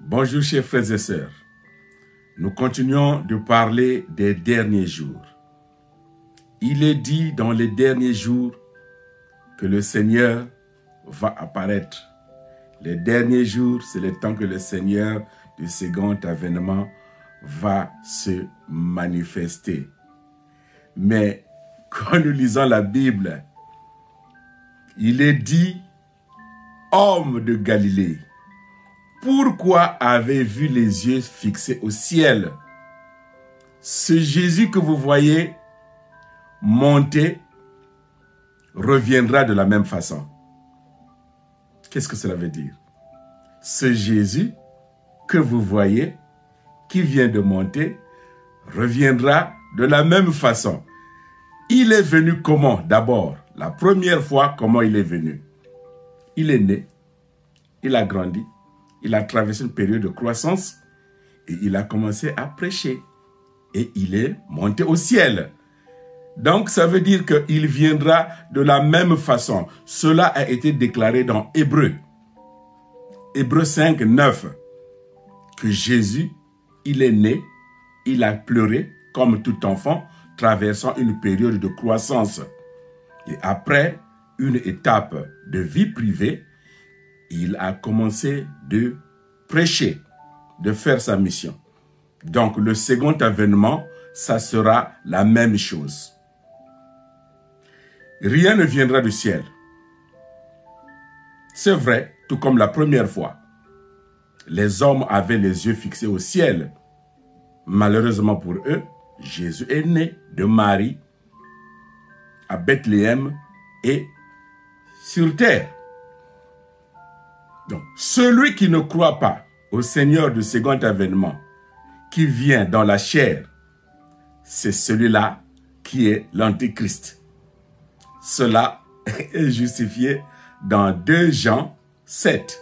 Bonjour chers frères et sœurs, nous continuons de parler des derniers jours. Il est dit dans les derniers jours que le Seigneur va apparaître. Les derniers jours, c'est le temps que le Seigneur du second avènement va se manifester. Mais quand nous lisons la Bible, il est dit « Homme de Galilée, pourquoi avez-vous les yeux fixés au ciel? Ce Jésus que vous voyez monter reviendra de la même façon. » Qu'est-ce que cela veut dire? Ce Jésus que vous voyez, qui vient de monter, reviendra de la même façon. Il est venu comment? D'abord, la première fois, comment il est venu? Il est né, il a grandi, il a traversé une période de croissance et il a commencé à prêcher. Et il est monté au ciel. Donc, ça veut dire qu'il viendra de la même façon. Cela a été déclaré dans Hébreux. Hébreux 5, 9. Que Jésus, il est né, il a pleuré comme tout enfant, traversant une période de croissance. Et après une étape de vie privée, il a commencé de prêcher, de faire sa mission. Donc, le second avènement, ça sera la même chose. Rien ne viendra du ciel. C'est vrai, tout comme la première fois. Les hommes avaient les yeux fixés au ciel. Malheureusement pour eux, Jésus est né de Marie à Bethléem et sur terre. Donc, celui qui ne croit pas au Seigneur du second avènement, qui vient dans la chair, c'est celui-là qui est l'Antéchrist. Cela est justifié dans 2 Jean 7.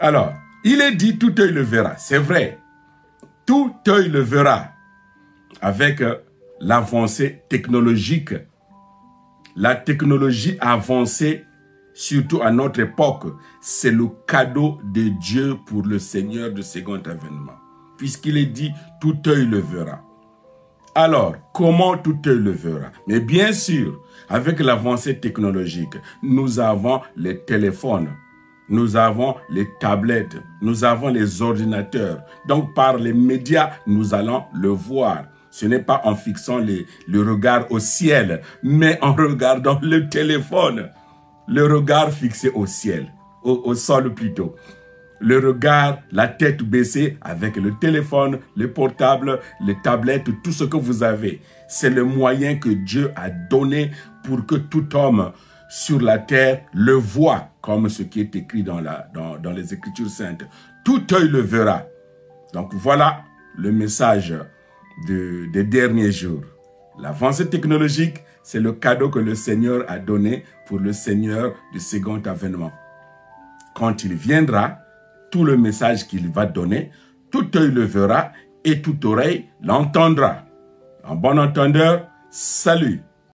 Alors, il est dit tout œil le verra. C'est vrai, tout œil le verra avec l'avancée technologique. La technologie avancée, surtout à notre époque, c'est le cadeau de Dieu pour le Seigneur du second avènement. Puisqu'il est dit, tout œil le verra. Alors, comment tout œil le verra? Mais bien sûr, avec l'avancée technologique, nous avons les téléphones, nous avons les tablettes, nous avons les ordinateurs. Donc, par les médias, nous allons le voir. Ce n'est pas en fixant le regard au ciel, mais en regardant le téléphone. Le regard fixé au ciel, au sol plutôt. Le regard, la tête baissée avec le téléphone, le portable, les tablettes, tout ce que vous avez. C'est le moyen que Dieu a donné pour que tout homme sur la terre le voit, comme ce qui est écrit dans les Écritures saintes. Tout œil le verra. Donc voilà le message des derniers jours. L'avancée technologique, c'est le cadeau que le Seigneur a donné pour le Seigneur du second avènement. Quand il viendra, tout le message qu'il va donner, tout œil le verra et toute oreille l'entendra. En bon entendeur, salut.